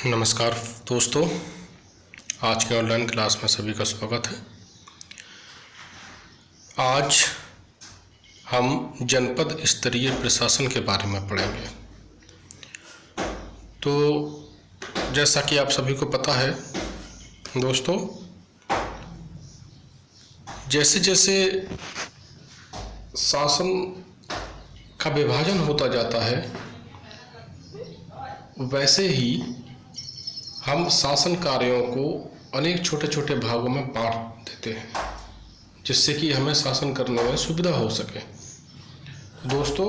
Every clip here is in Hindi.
नमस्कार दोस्तों, आज के ऑनलाइन क्लास में सभी का स्वागत है। आज हम जनपद स्तरीय प्रशासन के बारे में पढ़ेंगे। तो जैसा कि आप सभी को पता है दोस्तों, जैसे जैसे शासन का विभाजन होता जाता है वैसे ही हम शासन कार्यों को अनेक छोटे छोटे भागों में बांट देते हैं, जिससे कि हमें शासन करने में सुविधा हो सके। दोस्तों,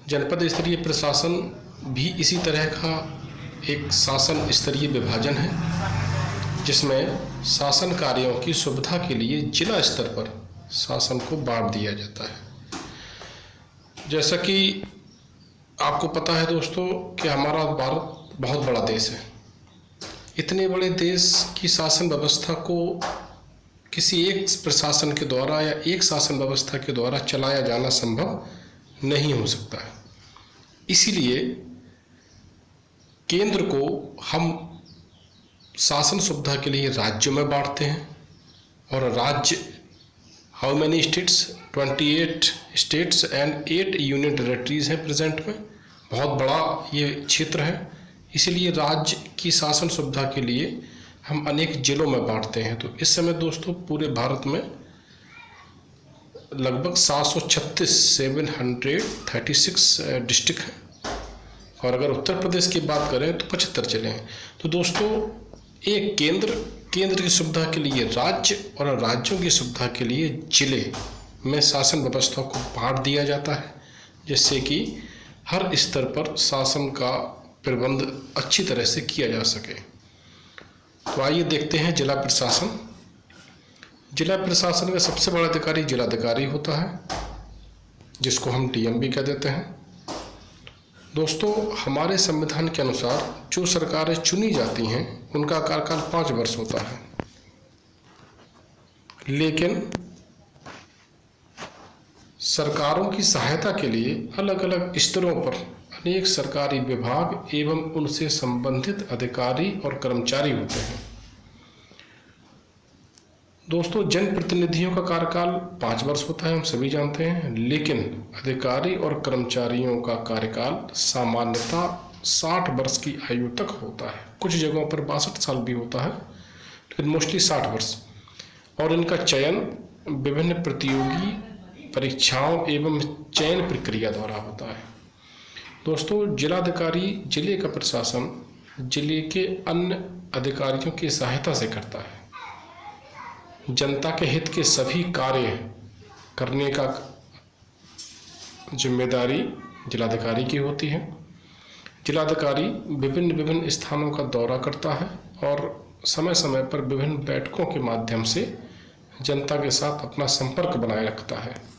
जनपद स्तरीय प्रशासन भी इसी तरह का एक शासन स्तरीय विभाजन है, जिसमें शासन कार्यों की सुविधा के लिए जिला स्तर पर शासन को बांट दिया जाता है। जैसा कि आपको पता है दोस्तों कि हमारा भारत बहुत बड़ा देश है। इतने बड़े देश की शासन व्यवस्था को किसी एक प्रशासन के द्वारा या एक शासन व्यवस्था के द्वारा चलाया जाना संभव नहीं हो सकता है। इसीलिए केंद्र को हम शासन सुविधा के लिए राज्यों में बांटते हैं, और राज्य how many states 28 states and 8 union territories हैं प्रेजेंट में। बहुत बड़ा ये क्षेत्र है, इसीलिए राज्य की शासन सुविधा के लिए हम अनेक जिलों में बांटते हैं। तो इस समय दोस्तों पूरे भारत में लगभग 736 डिस्ट्रिक्ट हैं, और अगर उत्तर प्रदेश की बात करें तो 75 जिले हैं। तो दोस्तों एक केंद्र की सुविधा के लिए राज्य और राज्यों की सुविधा के लिए जिले में शासन व्यवस्था को बांट दिया जाता है, जिससे कि हर स्तर पर शासन का प्रबंध अच्छी तरह से किया जा सके। तो आइए देखते हैं जिला प्रशासन। जिला प्रशासन का सबसे बड़ा अधिकारी जिलाधिकारी होता है, जिसको हम डीएम भी कह देते हैं। दोस्तों, हमारे संविधान के अनुसार जो सरकारें चुनी जाती हैं उनका कार्यकाल 5 वर्ष होता है, लेकिन सरकारों की सहायता के लिए अलग अलग स्तरों पर अनेक सरकारी विभाग एवं उनसे संबंधित अधिकारी और कर्मचारी होते हैं। दोस्तों, जनप्रतिनिधियों का कार्यकाल 5 वर्ष होता है, हम सभी जानते हैं, लेकिन अधिकारी और कर्मचारियों का कार्यकाल सामान्यतः 60 वर्ष की आयु तक होता है। कुछ जगहों पर 62 साल भी होता है, लेकिन मोस्टली 60 वर्ष। और इनका चयन विभिन्न प्रतियोगी परीक्षाओं एवं चयन प्रक्रिया द्वारा होता है। दोस्तों, जिलाधिकारी जिले का प्रशासन जिले के अन्य अधिकारियों की सहायता से करता है। जनता के हित के सभी कार्य करने का जिम्मेदारी जिलाधिकारी की होती है। जिलाधिकारी विभिन्न स्थानों का दौरा करता है और समय समय पर विभिन्न बैठकों के माध्यम से जनता के साथ अपना संपर्क बनाए रखता है।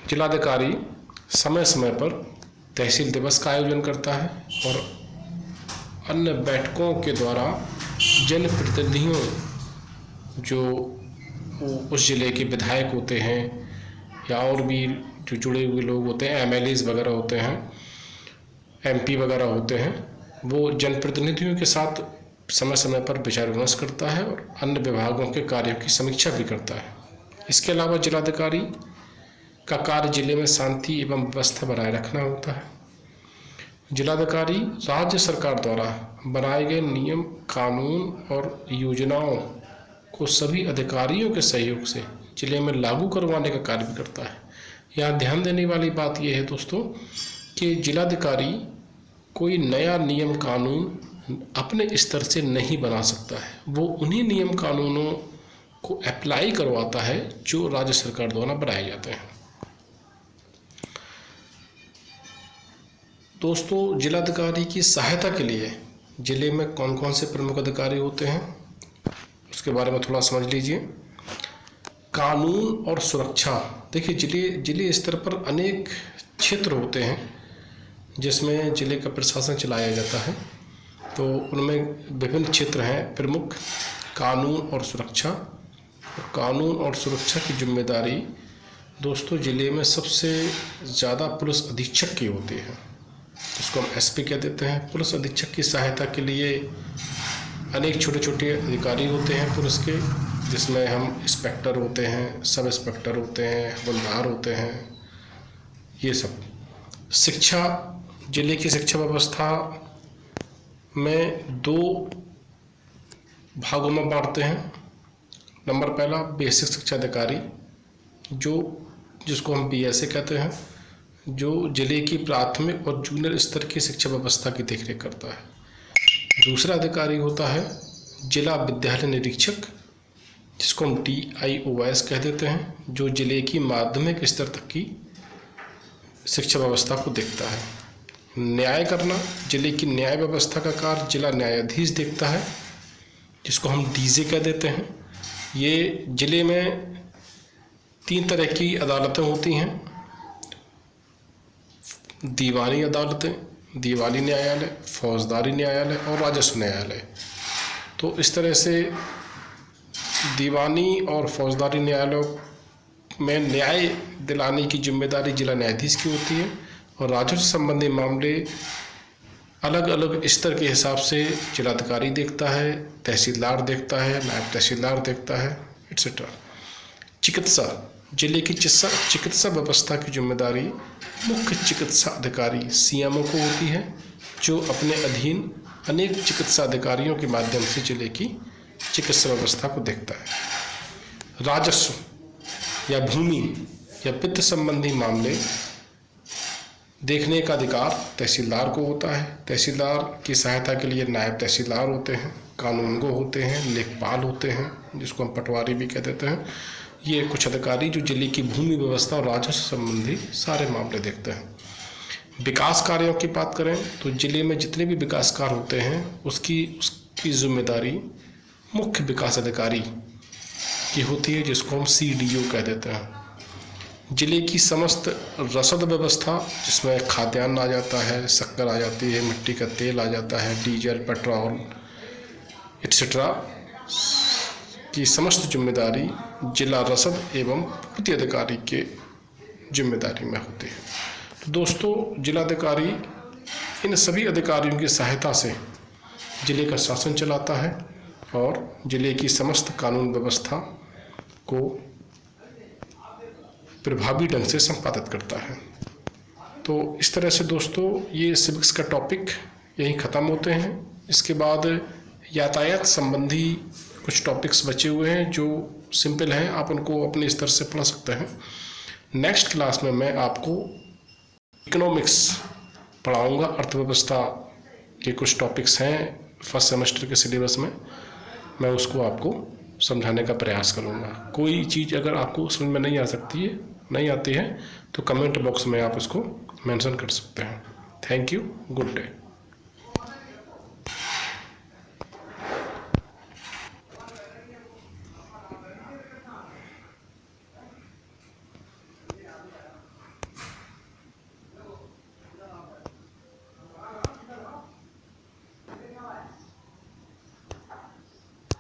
जिलाधिकारी समय समय पर तहसील दिवस का आयोजन करता है और अन्य बैठकों के द्वारा जनप्रतिनिधियों, जो उस जिले के विधायक होते हैं या और भी जो जुड़े हुए लोग होते हैं, एमएलएज वगैरह होते हैं, एमपी वगैरह होते हैं, वो जनप्रतिनिधियों के साथ समय समय पर विचार विमर्श करता है और अन्य विभागों के कार्यों की समीक्षा भी करता है। इसके अलावा जिलाधिकारी का कार्य जिले में शांति एवं व्यवस्था बनाए रखना होता है। जिलाधिकारी राज्य सरकार द्वारा बनाए गए नियम, कानून और योजनाओं को सभी अधिकारियों के सहयोग से जिले में लागू करवाने का कार्य भी करता है। यहाँ ध्यान देने वाली बात यह है दोस्तों कि जिलाधिकारी कोई नया नियम कानून अपने स्तर से नहीं बना सकता है, वो उन्हीं नियम कानूनों को अप्लाई करवाता है जो राज्य सरकार द्वारा बनाए जाते हैं। दोस्तों, जिलाधिकारी की सहायता के लिए जिले में कौन कौन से प्रमुख अधिकारी होते हैं उसके बारे में थोड़ा समझ लीजिए। कानून और सुरक्षा। देखिए, जिले स्तर पर अनेक क्षेत्र होते हैं जिसमें जिले का प्रशासन चलाया जाता है। तो उनमें विभिन्न क्षेत्र हैं प्रमुख। कानून और सुरक्षा। कानून और सुरक्षा की जिम्मेदारी दोस्तों ज़िले में सबसे ज़्यादा पुलिस अधीक्षक की होती है, जिसको हम एसपी कह देते हैं। पुलिस अधीक्षक की सहायता के लिए अनेक छोटे छोटे अधिकारी होते हैं पुलिस के, जिसमें हम इंस्पेक्टर होते हैं, सब इंस्पेक्टर होते हैं, हवलदार होते हैं, ये सब। शिक्षा, जिले की शिक्षा व्यवस्था में 2 भागों में बांटते हैं। नंबर पहला बेसिक शिक्षा अधिकारी, जिसको हम बीएसए कहते हैं, जो जिले की प्राथमिक और जूनियर स्तर की शिक्षा व्यवस्था की देखरेख करता है। दूसरा अधिकारी होता है जिला विद्यालय निरीक्षक, जिसको हम DIOS कह देते हैं, जो जिले की माध्यमिक स्तर तक की शिक्षा व्यवस्था को देखता है। न्याय करना, जिले की न्याय व्यवस्था का कार्य जिला न्यायाधीश देखता है, जिसको हम DJ कह देते हैं। ये जिले में 3 तरह की अदालतें होती हैं: दीवानी अदालतें, दीवानी न्यायालय, फौजदारी न्यायालय और राजस्व न्यायालय। तो इस तरह से दीवानी और फौजदारी न्यायालयों में न्याय दिलाने की जिम्मेदारी जिला न्यायाधीश की होती है, और राजस्व संबंधी मामले अलग अलग स्तर के हिसाब से जिलाधिकारी देखता है, तहसीलदार देखता है, नायब तहसीलदार देखता है, एट्सेट्रा। चिकित्सा, जिले की चिकित्सा व्यवस्था की जिम्मेदारी मुख्य चिकित्सा अधिकारी CMO को होती है, जो अपने अधीन अनेक चिकित्सा अधिकारियों के माध्यम से जिले की चिकित्सा व्यवस्था को देखता है। राजस्व या भूमि या वित्त संबंधी मामले देखने का अधिकार तहसीलदार को होता है। तहसीलदार की सहायता के लिए नायब तहसीलदार होते हैं, कानूनगो होते हैं, लेखपाल होते हैं, जिसको हम पटवारी भी कह देते हैं। ये कुछ अधिकारी जो जिले की भूमि व्यवस्था और राजस्व संबंधी सारे मामले देखते हैं। विकास कार्यों की बात करें तो जिले में जितने भी विकास कार्य होते हैं उसकी जिम्मेदारी मुख्य विकास अधिकारी की होती है, जिसको हम CDO कह देते हैं। जिले की समस्त रसद व्यवस्था, जिसमें खाद्यान्न आ जाता है, शक्कर आ जाती है, मिट्टी का तेल आ जाता है, डीजल, पेट्रोल एट्सेट्रा, की समस्त जिम्मेदारी जिला रसद एवं पूर्ति अधिकारी के जिम्मेदारी में होती है। तो दोस्तों, जिलाधिकारी इन सभी अधिकारियों की सहायता से जिले का शासन चलाता है और जिले की समस्त कानून व्यवस्था को प्रभावी ढंग से संपादित करता है। तो इस तरह से दोस्तों, ये सिविक्स का टॉपिक यहीं ख़त्म होते हैं। इसके बाद यातायात संबंधी कुछ टॉपिक्स बचे हुए हैं जो सिंपल हैं, आप उनको अपने स्तर से पढ़ सकते हैं। नेक्स्ट क्लास में मैं आपको इकोनॉमिक्स पढ़ाऊंगा। अर्थव्यवस्था के कुछ टॉपिक्स हैं फर्स्ट सेमेस्टर के सिलेबस में, मैं उसको आपको समझाने का प्रयास करूंगा। कोई चीज़ अगर आपको समझ में नहीं आती है तो कमेंट बॉक्स में आप इसको मेंशन कर सकते हैं। Thank you, good day.